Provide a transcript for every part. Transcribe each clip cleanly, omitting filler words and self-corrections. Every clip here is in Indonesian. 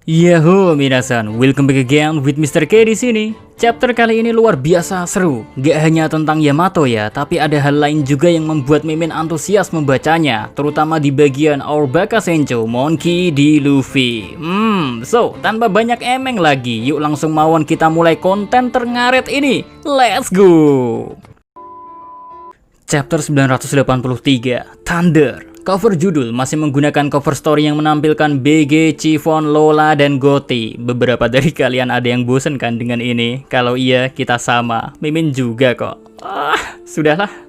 Yahoo minasan, welcome back again with Mr. K di sini. Chapter kali ini luar biasa seru. Gak hanya tentang Yamato ya, tapi ada hal lain juga yang membuat Mimin antusias membacanya, terutama di bagian Our Baka Sencho, Monkey D. Luffy. So tanpa banyak emeng lagi, yuk langsung mawon kita mulai konten terngaret ini. Let's go. Chapter 983, Thunder. Cover judul masih menggunakan cover story yang menampilkan BG, Chiffon, Lola, dan Gotti. Beberapa dari kalian ada yang bosen kan dengan ini? Kalau iya, kita sama. Mimin juga kok. Sudahlah.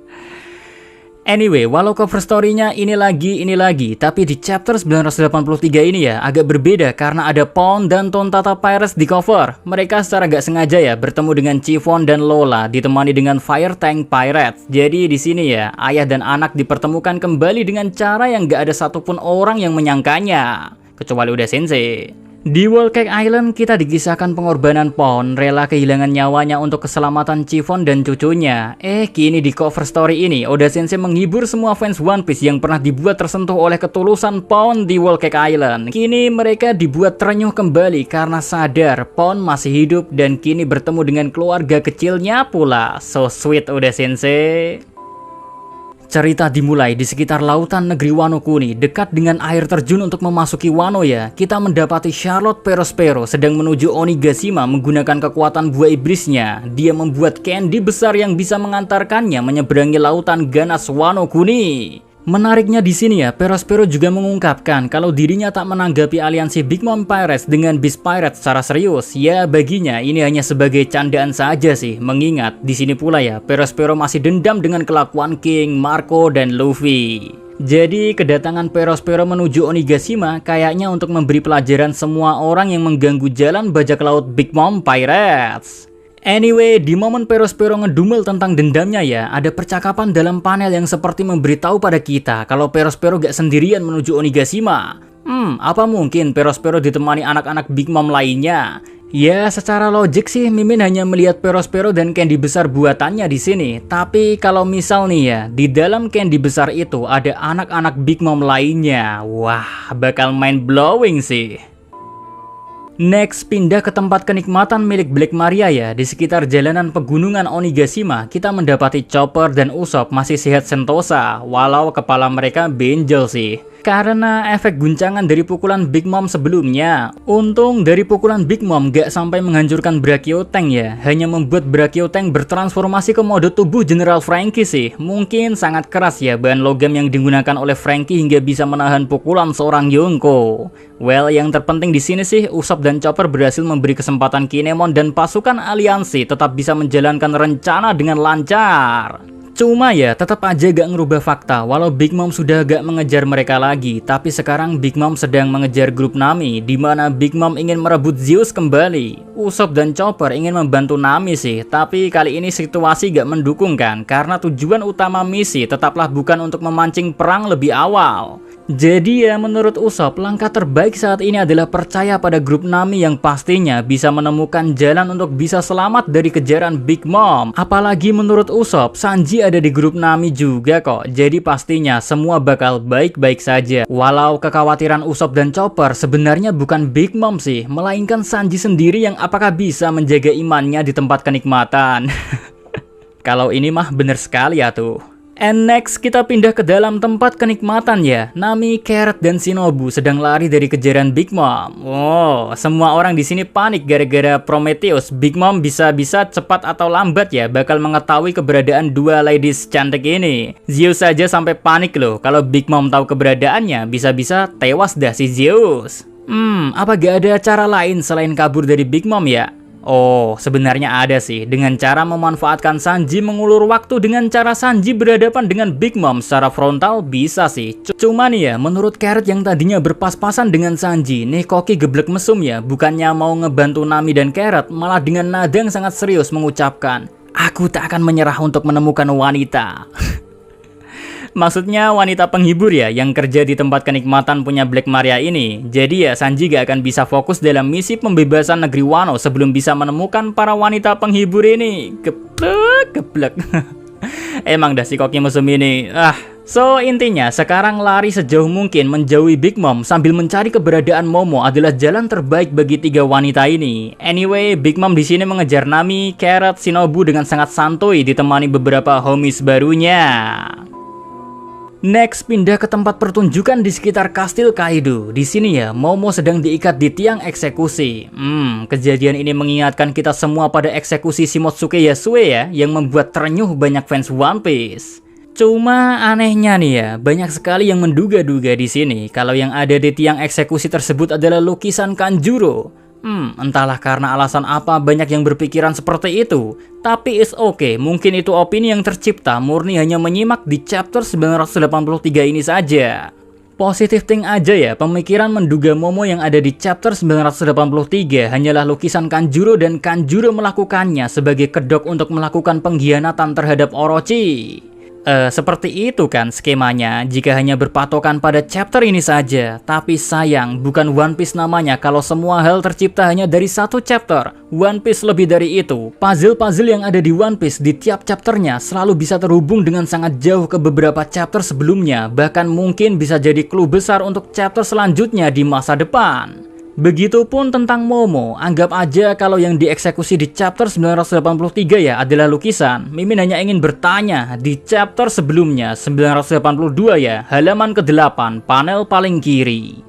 Anyway, walau cover story-nya ini lagi, tapi di chapter 983 ini ya agak berbeda karena ada Pound dan Tontata Pirates di cover. Mereka secara gak sengaja ya bertemu dengan Chiffon dan Lola ditemani dengan Fire Tank Pirates. Jadi di sini ya ayah dan anak dipertemukan kembali dengan cara yang gak ada satupun orang yang menyangkanya, kecuali Oda Sensei. Di Whole Cake Island kita dikisahkan pengorbanan Pound rela kehilangan nyawanya untuk keselamatan Chiffon dan cucunya. Kini di cover story ini Oda Sensei menghibur semua fans One Piece yang pernah dibuat tersentuh oleh ketulusan Pound di Whole Cake Island. Kini mereka dibuat terenyuh kembali karena sadar Pound masih hidup dan kini bertemu dengan keluarga kecilnya pula. So sweet Oda Sensei. Cerita dimulai di sekitar lautan negeri Wano Kuni, dekat dengan air terjun untuk memasuki Wano ya. Kita mendapati Charlotte Perospero sedang menuju Onigashima menggunakan kekuatan buah iblisnya. Dia membuat candy besar yang bisa mengantarkannya menyeberangi lautan ganas Wano Kuni. Menariknya di sini ya, Perospero juga mengungkapkan kalau dirinya tak menanggapi aliansi Big Mom Pirates dengan Beast Pirates secara serius. Ya baginya ini hanya sebagai candaan saja sih. Mengingat di sini pula ya, Perospero masih dendam dengan kelakuan King, Marco, dan Luffy. Jadi kedatangan Perospero menuju Onigashima kayaknya untuk memberi pelajaran semua orang yang mengganggu jalan bajak laut Big Mom Pirates. Anyway, di momen Perospero ngedumel tentang dendamnya ya, ada percakapan dalam panel yang seperti memberitahu pada kita kalau Perospero gak sendirian menuju Onigashima. Apa mungkin Perospero ditemani anak-anak Big Mom lainnya? Ya, secara logik sih Mimin hanya melihat Perospero dan candy besar buatannya di sini. Tapi kalau misal nih ya, di dalam candy besar itu ada anak-anak Big Mom lainnya. Wah, bakal mind blowing sih. Next, pindah ke tempat kenikmatan milik Black Maria ya. Di sekitar jalanan pegunungan Onigashima, kita mendapati Chopper dan Usopp masih sehat sentosa, walau kepala mereka benjol sih. Karena efek guncangan dari pukulan Big Mom sebelumnya. Untung dari pukulan Big Mom gak sampai menghancurkan Brachio Tank ya. Hanya membuat Brachio Tank bertransformasi ke mode tubuh General Franky sih. Mungkin sangat keras ya bahan logam yang digunakan oleh Franky hingga bisa menahan pukulan seorang Yonko. Well, yang terpenting di sini sih Usopp dan Chopper berhasil memberi kesempatan Kinemon dan pasukan aliansi tetap bisa menjalankan rencana dengan lancar. Cuma ya, tetap aja gak ngerubah fakta walau Big Mom sudah gak mengejar mereka lagi. Tapi sekarang Big Mom sedang mengejar grup Nami, di mana Big Mom ingin merebut Zeus kembali. Usopp dan Chopper ingin membantu Nami sih, tapi kali ini situasi gak mendukung kan, karena tujuan utama misi tetaplah bukan untuk memancing perang lebih awal. Jadi ya menurut Usopp, langkah terbaik saat ini adalah percaya pada grup Nami yang pastinya bisa menemukan jalan untuk bisa selamat dari kejaran Big Mom. Apalagi menurut Usopp, Sanji ada di grup Nami juga kok. Jadi pastinya semua bakal baik-baik saja. Walau kekhawatiran Usopp dan Chopper sebenarnya bukan Big Mom sih, melainkan Sanji sendiri yang apakah bisa menjaga imannya di tempat kenikmatan. Kalau ini mah bener sekali ya tuh. And next kita pindah ke dalam tempat kenikmatan ya. Nami, Carrot, dan Shinobu sedang lari dari kejaran Big Mom. Oh, semua orang di sini panik gara-gara Prometheus. Big Mom bisa-bisa cepat atau lambat ya bakal mengetahui keberadaan dua ladies cantik ini. Zeus saja sampai panik loh. Kalau Big Mom tahu keberadaannya, bisa-bisa tewas dah si Zeus. Apa gak ada cara lain selain kabur dari Big Mom ya? Oh, sebenarnya ada sih, dengan cara memanfaatkan Sanji mengulur waktu dengan cara Sanji berhadapan dengan Big Mom secara frontal bisa sih. Cuma nih ya, menurut Carrot yang tadinya berpas-pasan dengan Sanji, nih Koki geblek mesum ya, bukannya mau ngebantu Nami dan Carrot, malah dengan nada yang sangat serius mengucapkan, "Aku tak akan menyerah untuk menemukan wanita." Maksudnya wanita penghibur ya yang kerja di tempat kenikmatan punya Black Maria ini. Jadi ya Sanji gak akan bisa fokus dalam misi pembebasan negeri Wano sebelum bisa menemukan para wanita penghibur ini. Geblek. Emang dah si Koki musuh ini So intinya sekarang lari sejauh mungkin menjauhi Big Mom sambil mencari keberadaan Momo adalah jalan terbaik bagi tiga wanita ini. Anyway, Big Mom di sini mengejar Nami, Carrot, Shinobu dengan sangat santuy ditemani beberapa homies barunya. Next, pindah ke tempat pertunjukan di sekitar kastil Kaido. Di sini ya, Momo sedang diikat di tiang eksekusi. Kejadian ini mengingatkan kita semua pada eksekusi Shimotsuke Yasue ya, yang membuat terenyuh banyak fans One Piece. Cuma anehnya nih ya, banyak sekali yang menduga-duga di sini kalau yang ada di tiang eksekusi tersebut adalah lukisan Kanjuro. Entahlah karena alasan apa banyak yang berpikiran seperti itu. Tapi it's okay, mungkin itu opini yang tercipta murni hanya menyimak di chapter 983 ini saja. Positive thing aja ya, pemikiran menduga Momo yang ada di chapter 983 hanyalah lukisan Kanjuro dan Kanjuro melakukannya sebagai kedok untuk melakukan pengkhianatan terhadap Orochi. Seperti itu kan skemanya jika hanya berpatokan pada chapter ini saja. Tapi sayang, bukan One Piece namanya kalau semua hal tercipta hanya dari satu chapter. One Piece lebih dari itu. Puzzle-puzzle yang ada di One Piece di tiap chapternya selalu bisa terhubung dengan sangat jauh ke beberapa chapter sebelumnya. Bahkan mungkin bisa jadi clue besar untuk chapter selanjutnya di masa depan. Begitupun tentang Momo, anggap aja kalau yang dieksekusi di chapter 983 ya adalah lukisan. Mimin hanya ingin bertanya, di chapter sebelumnya 982 ya, halaman ke-8, panel paling kiri.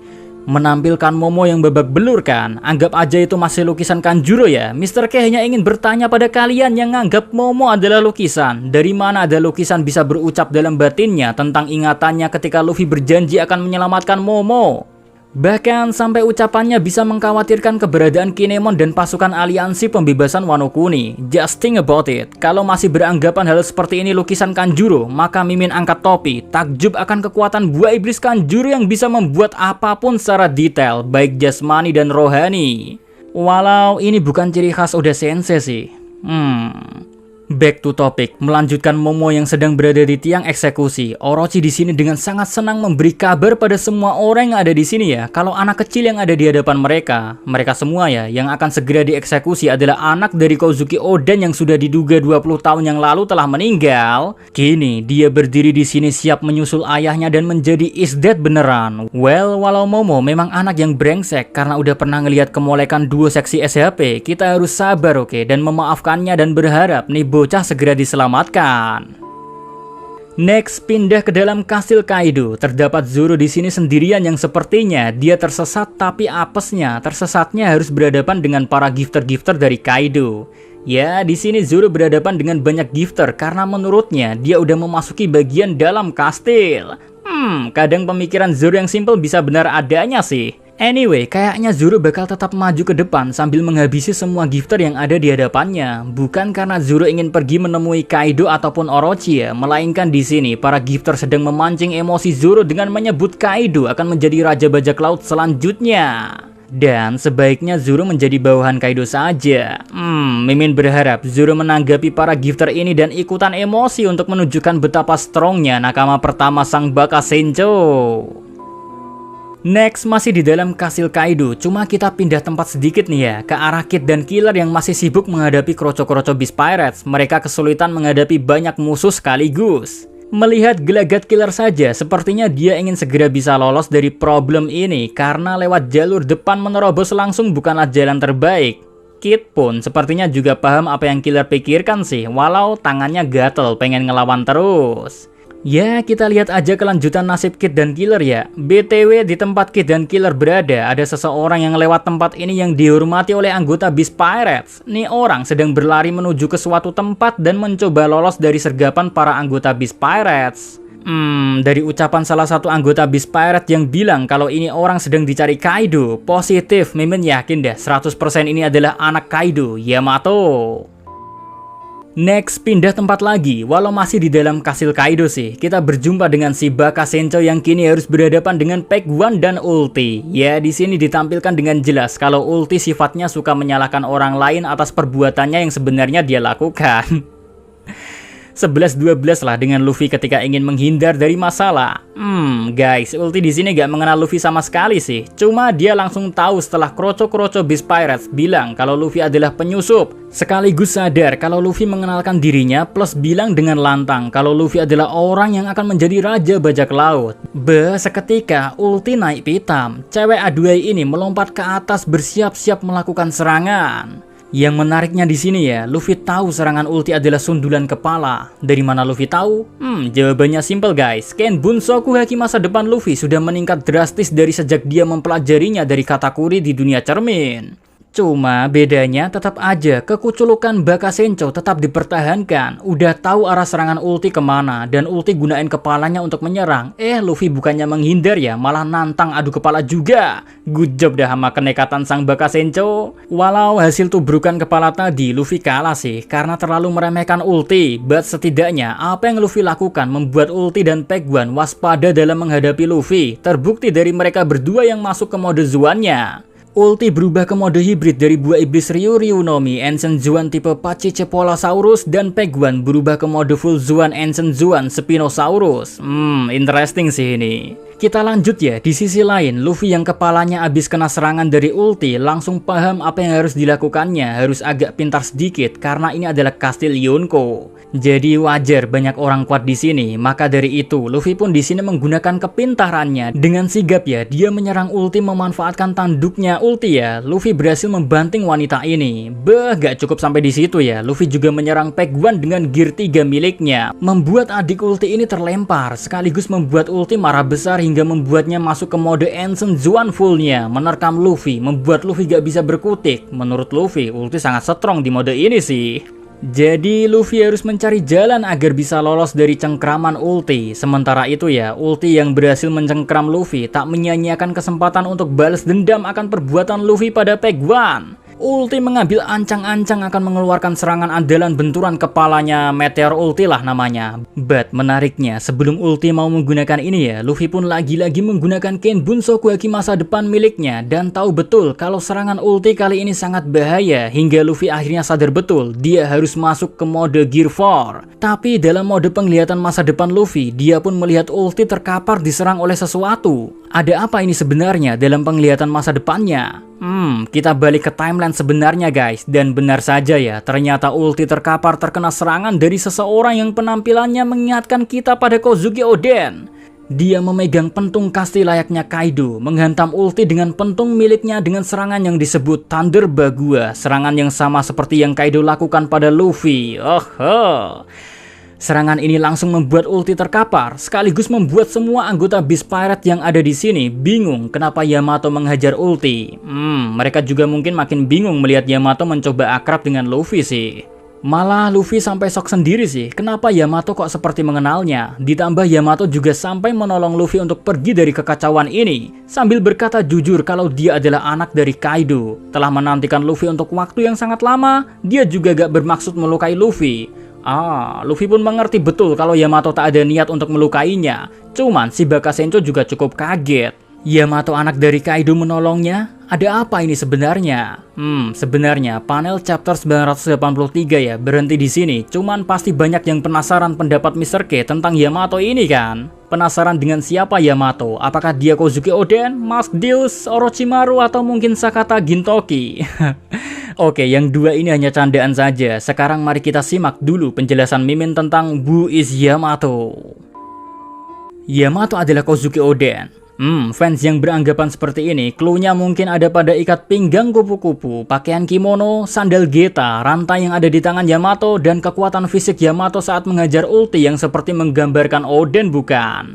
Menampilkan Momo yang babak belur kan? Anggap aja itu masih lukisan Kanjuro ya. Mr. K hanya ingin bertanya pada kalian yang nganggap Momo adalah lukisan. Dari mana ada lukisan bisa berucap dalam batinnya tentang ingatannya ketika Luffy berjanji akan menyelamatkan Momo? Bahkan sampai ucapannya bisa mengkhawatirkan keberadaan Kinemon dan pasukan aliansi pembebasan Wano Kuni. Just think about it. Kalau masih beranggapan hal seperti ini lukisan Kanjuro, maka Mimin angkat topi, takjub akan kekuatan buah iblis Kanjuro yang bisa membuat apapun secara detail, baik jasmani dan rohani. Walau ini bukan ciri khas Oda Sensei sih. Back to topic, melanjutkan Momo yang sedang berada di tiang eksekusi. Orochi di sini dengan sangat senang memberi kabar pada semua orang yang ada di sini ya, kalau anak kecil yang ada di hadapan mereka semua ya, yang akan segera dieksekusi adalah anak dari Kozuki Oden yang sudah diduga 20 tahun yang lalu telah meninggal. Kini dia berdiri di sini siap menyusul ayahnya dan menjadi is dead beneran. Well, walau Momo memang anak yang brengsek karena udah pernah ngelihat kemolekan duo seksi SHP, kita harus sabar oke, dan memaafkannya dan berharap nih bocah segera diselamatkan. Next, pindah ke dalam kastil Kaido. Terdapat Zoro di sini sendirian yang sepertinya dia tersesat, tapi apesnya tersesatnya harus berhadapan dengan para gifter-gifter dari Kaido. Ya, di sini Zoro berhadapan dengan banyak gifter karena menurutnya dia udah memasuki bagian dalam kastil. Kadang pemikiran Zoro yang simple bisa benar adanya sih. Anyway, kayaknya Zoro bakal tetap maju ke depan sambil menghabisi semua gifter yang ada di hadapannya. Bukan karena Zoro ingin pergi menemui Kaido ataupun Orochi ya, melainkan di sini para gifter sedang memancing emosi Zoro dengan menyebut Kaido akan menjadi raja bajak laut selanjutnya. Dan sebaiknya Zoro menjadi bawahan Kaido saja. Mimin berharap Zoro menanggapi para gifter ini dan ikutan emosi untuk menunjukkan betapa strongnya nakama pertama sang Baka Sencho. Next, masih di dalam kastil Kaido, cuma kita pindah tempat sedikit nih ya, ke arah Kid dan Killer yang masih sibuk menghadapi kroco-kroco Beast Pirates. Mereka kesulitan menghadapi banyak musuh sekaligus. Melihat gelagat Killer saja, sepertinya dia ingin segera bisa lolos dari problem ini, karena lewat jalur depan menerobos langsung bukanlah jalan terbaik. Kid pun sepertinya juga paham apa yang Killer pikirkan sih, walau tangannya gatel pengen ngelawan terus. Ya, kita lihat aja kelanjutan nasib Kid dan Killer ya. BTW, di tempat Kid dan Killer berada, ada seseorang yang lewat tempat ini yang dihormati oleh anggota Beast Pirates. Nih orang sedang berlari menuju ke suatu tempat dan mencoba lolos dari sergapan para anggota Beast Pirates. Dari ucapan salah satu anggota Beast Pirate yang bilang kalau ini orang sedang dicari Kaido, positif, Mimin yakin deh 100% ini adalah anak Kaido, Yamato. Next, pindah tempat lagi. Walau masih di dalam kastil Kaido sih, kita berjumpa dengan si Baka Sencho yang kini harus berhadapan dengan Peg One dan Ulti. Ya, di sini ditampilkan dengan jelas kalau Ulti sifatnya suka menyalahkan orang lain atas perbuatannya yang sebenarnya dia lakukan. 11-12 lah dengan Luffy ketika ingin menghindar dari masalah. Guys, ulti di sini gak mengenal Luffy sama sekali sih. Cuma dia langsung tahu setelah kroco-kroco Beast Pirates bilang kalau Luffy adalah penyusup. Sekaligus sadar kalau Luffy mengenalkan dirinya plus bilang dengan lantang kalau Luffy adalah orang yang akan menjadi raja bajak laut. Seketika ulti naik pitam. Cewek aduai ini melompat ke atas bersiap-siap melakukan serangan. Yang menariknya di sini ya, Luffy tahu serangan ulti adalah sundulan kepala. Dari mana Luffy tahu? Jawabannya simple guys. Ken Bunsoku Haki masa depan Luffy sudah meningkat drastis dari sejak dia mempelajarinya dari Katakuri di dunia cermin. Cuma bedanya tetap aja kekuculukan Bakasencho tetap dipertahankan. Udah tahu arah serangan ulti kemana dan ulti gunain kepalanya untuk menyerang. Luffy bukannya menghindar ya, malah nantang adu kepala juga. Good job dah sama kenekatan sang Bakasencho. Walau hasil tubrukan kepala tadi Luffy kalah sih karena terlalu meremehkan ulti. But setidaknya apa yang Luffy lakukan membuat ulti dan Pegwan waspada dalam menghadapi Luffy. Terbukti dari mereka berdua yang masuk ke mode Zuan-nya. Ulti berubah ke mode hibrid dari buah iblis Ryu Nomi Ancient Zuan tipe Pachycephalosaurus dan Pegwan berubah ke mode full Zuan Ancient Zuan Spinosaurus. Interesting sih ini. Kita lanjut ya, di sisi lain Luffy yang kepalanya habis kena serangan dari ulti langsung paham apa yang harus dilakukannya, harus agak pintar sedikit karena ini adalah kastil Yonko. Jadi wajar banyak orang kuat di sini, maka dari itu Luffy pun di sini menggunakan kepintarannya dengan sigap ya, dia menyerang ulti memanfaatkan tanduknya ulti ya. Luffy berhasil membanting wanita ini. Gak cukup sampai di situ ya, Luffy juga menyerang Pegwan dengan gear 3 miliknya, membuat adik ulti ini terlempar sekaligus membuat ulti marah besar hingga membuatnya masuk ke mode Ancient Zuan fullnya, menerkam Luffy, membuat Luffy gak bisa berkutik. Menurut Luffy, ulti sangat strong di mode ini sih. Jadi Luffy harus mencari jalan agar bisa lolos dari cengkraman ulti. Sementara itu ya, ulti yang berhasil mencengkram Luffy tak menyia-nyiakan kesempatan untuk balas dendam akan perbuatan Luffy pada Pegwan. Ulti mengambil ancang-ancang akan mengeluarkan serangan andalan benturan kepalanya Meteor Ulti lah namanya. But menariknya sebelum ulti mau menggunakan ini ya, Luffy pun lagi-lagi menggunakan Ken Bunsoku Haki masa depan miliknya dan tahu betul kalau serangan ulti kali ini sangat bahaya hingga Luffy akhirnya sadar betul dia harus masuk ke mode Gear 4. Tapi dalam mode penglihatan masa depan Luffy, dia pun melihat ulti terkapar diserang oleh sesuatu. Ada apa ini sebenarnya dalam penglihatan masa depannya? Kita balik ke timeline sebenarnya guys, dan benar saja ya, ternyata ulti terkapar terkena serangan dari seseorang yang penampilannya mengingatkan kita pada Kozuki Oden. Dia memegang pentung kasti layaknya Kaido, menghantam ulti dengan pentung miliknya dengan serangan yang disebut Thunder Bagua, serangan yang sama seperti yang Kaido lakukan pada Luffy. Serangan ini langsung membuat ulti terkapar, sekaligus membuat semua anggota Beast Pirate yang ada di sini bingung kenapa Yamato menghajar ulti. Mereka juga mungkin makin bingung melihat Yamato mencoba akrab dengan Luffy sih. Malah Luffy sampai shock sendiri sih, kenapa Yamato kok seperti mengenalnya. Ditambah Yamato juga sampai menolong Luffy untuk pergi dari kekacauan ini, sambil berkata jujur kalau dia adalah anak dari Kaido. Telah menantikan Luffy untuk waktu yang sangat lama, dia juga gak bermaksud melukai Luffy. Luffy pun mengerti betul kalau Yamato tak ada niat untuk melukainya. Cuman si Bakasencho juga cukup kaget. Yamato anak dari Kaido menolongnya? Ada apa ini sebenarnya? Sebenarnya panel chapter 983 ya berhenti di sini. Cuman pasti banyak yang penasaran pendapat Mr. K tentang Yamato ini kan? Penasaran dengan siapa Yamato? Apakah dia Kozuki Oden, Mask Deus, Orochimaru, atau mungkin Sakata Gintoki? Oke, yang dua ini hanya candaan saja. Sekarang mari kita simak dulu penjelasan Mimin tentang Who is Yamato. Yamato adalah Kozuki Oden. Fans yang beranggapan seperti ini, cluenya mungkin ada pada ikat pinggang kupu-kupu, pakaian kimono, sandal geta, rantai yang ada di tangan Yamato, dan kekuatan fisik Yamato saat mengajar ulti yang seperti menggambarkan Oden bukan?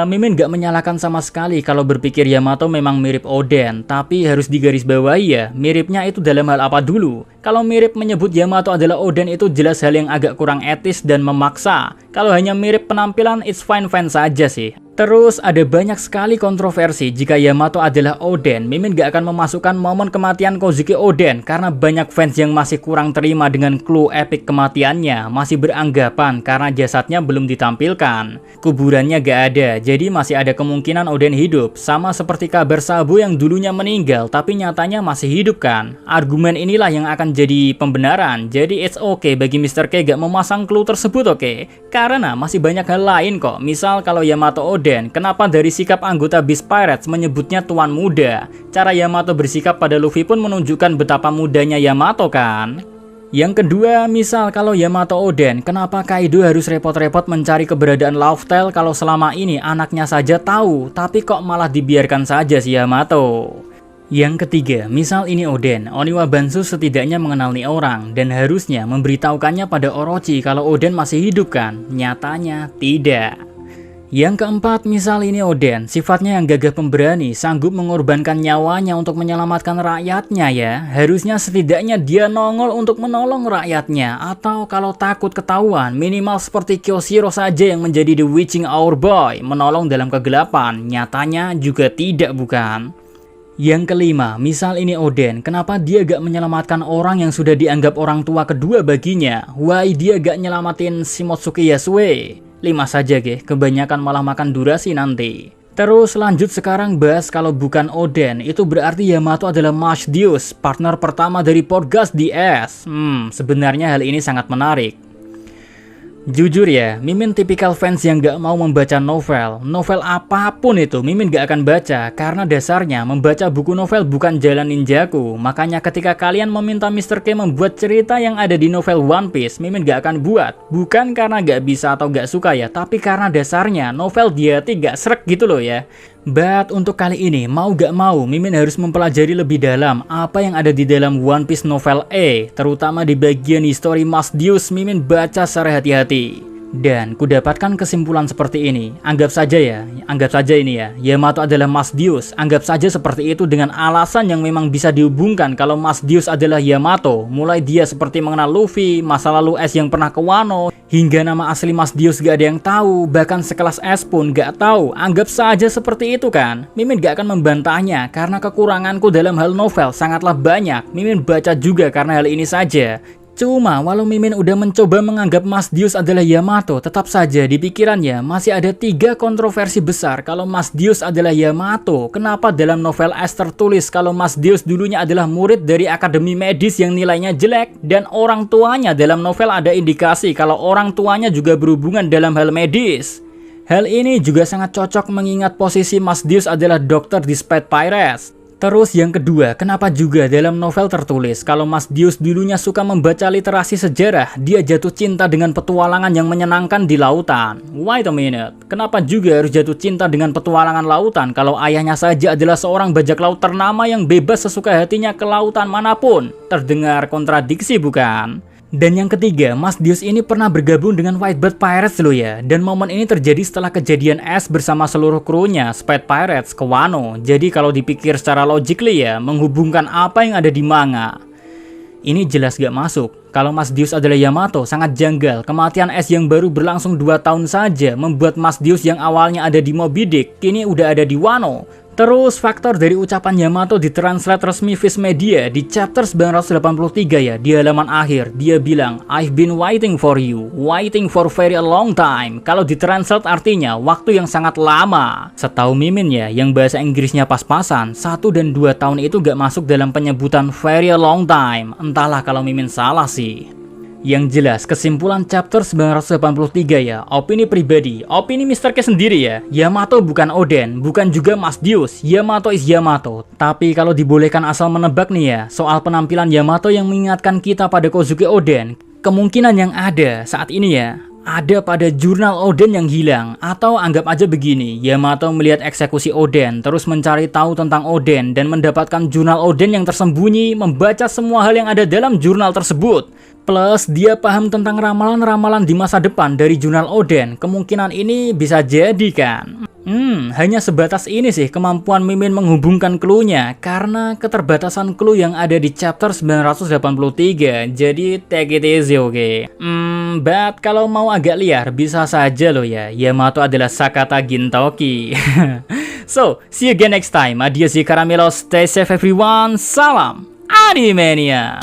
Mimin gak menyalahkan sama sekali kalau berpikir Yamato memang mirip Oden, tapi harus digarisbawahi ya, miripnya itu dalam hal apa dulu? Kalau mirip menyebut Yamato adalah Oden itu jelas hal yang agak kurang etis dan memaksa. Kalau hanya mirip penampilan, it's fine-fine saja sih. Terus ada banyak sekali kontroversi jika Yamato adalah Oden. Mimin gak akan memasukkan momen kematian Kozuki Oden karena banyak fans yang masih kurang terima dengan clue epic kematiannya, masih beranggapan karena jasadnya belum ditampilkan, kuburannya gak ada, jadi masih ada kemungkinan Oden hidup, sama seperti kabar Sabo yang dulunya meninggal tapi nyatanya masih hidup kan. Argumen inilah yang akan jadi pembenaran, jadi it's okay bagi Mr. K gak memasang clue tersebut, oke? Karena masih banyak hal lain kok, misal kalau Yamato Oden, kenapa dari sikap anggota Beast Pirates menyebutnya tuan muda? Cara Yamato bersikap pada Luffy pun menunjukkan betapa mudanya Yamato kan? Yang kedua, misal kalau Yamato Oden, kenapa Kaido harus repot-repot mencari keberadaan Laugh-Tale kalau selama ini anaknya saja tahu, tapi kok malah dibiarkan saja si Yamato? Yang ketiga, misal ini Oden, Oniwa Bansu setidaknya mengenal nih orang dan harusnya memberitahukannya pada Orochi kalau Oden masih hidup kan? Nyatanya tidak. Yang keempat, misal ini Oden, sifatnya yang gagah pemberani, sanggup mengorbankan nyawanya untuk menyelamatkan rakyatnya ya. Harusnya setidaknya dia nongol untuk menolong rakyatnya, atau kalau takut ketahuan, minimal seperti Kyoshiro saja yang menjadi The Witching Hour Boy, menolong dalam kegelapan. Nyatanya juga tidak bukan? Yang kelima, misal ini Oden, kenapa dia gak menyelamatkan orang yang sudah dianggap orang tua kedua baginya? Why dia gak nyelamatin Shimotsuki Yasue? 5 saja ge, kebanyakan malah makan durasi nanti. Terus lanjut sekarang bahas kalau bukan Oden, itu berarti Yamato adalah Masdeus, partner pertama dari Portgas DS. Sebenarnya hal ini sangat menarik. Jujur ya, Mimin tipikal fans yang gak mau membaca novel. Novel apapun itu, Mimin gak akan baca. Karena dasarnya, membaca buku novel bukan jalan ninjaku. Makanya ketika kalian meminta Mr. K membuat cerita yang ada di novel One Piece, Mimin gak akan buat. Bukan karena gak bisa atau gak suka ya, tapi karena dasarnya novel dia gak srek gitu loh ya. But untuk kali ini, mau gak mau, Mimin harus mempelajari lebih dalam apa yang ada di dalam One Piece novel E, terutama di bagian history Masdeus. Mimin baca secara hati-hati. Dan kudapatkan kesimpulan seperti ini. Anggap saja ini ya, Yamato adalah Masdeus. Anggap saja seperti itu dengan alasan yang memang bisa dihubungkan kalau Masdeus adalah Yamato. Mulai dia seperti mengenal Luffy, masa lalu S yang pernah ke Wano, hingga nama asli Masdeus gak ada yang tahu, bahkan sekelas S pun gak tahu. Anggap saja seperti itu kan. Mimin gak akan membantahnya karena kekuranganku dalam hal novel sangatlah banyak. Mimin baca juga karena hal ini saja. Cuma walau Mimin udah mencoba menganggap Masdeus adalah Yamato, tetap saja di pikirannya masih ada 3 kontroversi besar kalau Masdeus adalah Yamato. Kenapa dalam novel S tertulis kalau Masdeus dulunya adalah murid dari akademi medis yang nilainya jelek, dan orang tuanya dalam novel ada indikasi kalau orang tuanya juga berhubungan dalam hal medis. Hal ini juga sangat cocok mengingat posisi Masdeus adalah dokter di Spade Pirates. Terus yang kedua, kenapa juga dalam novel tertulis kalau Masdeus dulunya suka membaca literasi sejarah, dia jatuh cinta dengan petualangan yang menyenangkan di lautan. Wait a minute, kenapa juga harus jatuh cinta dengan petualangan lautan kalau ayahnya saja adalah seorang bajak laut ternama yang bebas sesuka hatinya ke lautan manapun? Terdengar kontradiksi bukan? Dan yang ketiga, Masdeus ini pernah bergabung dengan Whitebird Pirates loh ya. Dan momen ini terjadi setelah kejadian S bersama seluruh krunya Spade Pirates ke Wano. Jadi kalau dipikir secara logically ya, menghubungkan apa yang ada di manga, ini jelas gak masuk. Kalau Masdeus adalah Yamato, sangat janggal. Kematian S yang baru berlangsung 2 tahun saja membuat Masdeus yang awalnya ada di Moby Dick, kini udah ada di Wano. Terus faktor dari ucapan Yamato ditranslate resmi Viz Media di chapter 983 ya, di halaman akhir. Dia bilang, I've been waiting for you, waiting for very a long time. Kalau ditranslate artinya waktu yang sangat lama. Setahu Mimin ya, yang bahasa Inggrisnya pas-pasan, 1 dan 2 tahun itu gak masuk dalam penyebutan very a long time. Entahlah kalau Mimin salah sih. Yang jelas, kesimpulan chapter 983 ya, opini pribadi, opini Mr. K sendiri ya, Yamato bukan Oden, bukan juga Masdeus, Yamato is Yamato. Tapi kalau dibolehkan asal menebak nih ya, soal penampilan Yamato yang mengingatkan kita pada Kozuki Oden, kemungkinan yang ada saat ini ya, ada pada jurnal Oden yang hilang. Atau anggap aja begini, Yamato melihat eksekusi Oden, terus mencari tahu tentang Oden, dan mendapatkan jurnal Oden yang tersembunyi, membaca semua hal yang ada dalam jurnal tersebut. Plus dia paham tentang ramalan-ramalan di masa depan dari jurnal Oden. Kemungkinan ini bisa jadi kan? Hanya sebatas ini sih kemampuan Mimin menghubungkan clue-nya karena keterbatasan clue yang ada di chapter 983. Jadi take it easy, oke? But kalau mau agak liar bisa saja loh ya. Yamato adalah Sakata Gintoki. So, see you again next time. Adios, Caramelo. Stay safe everyone. Salam Animania.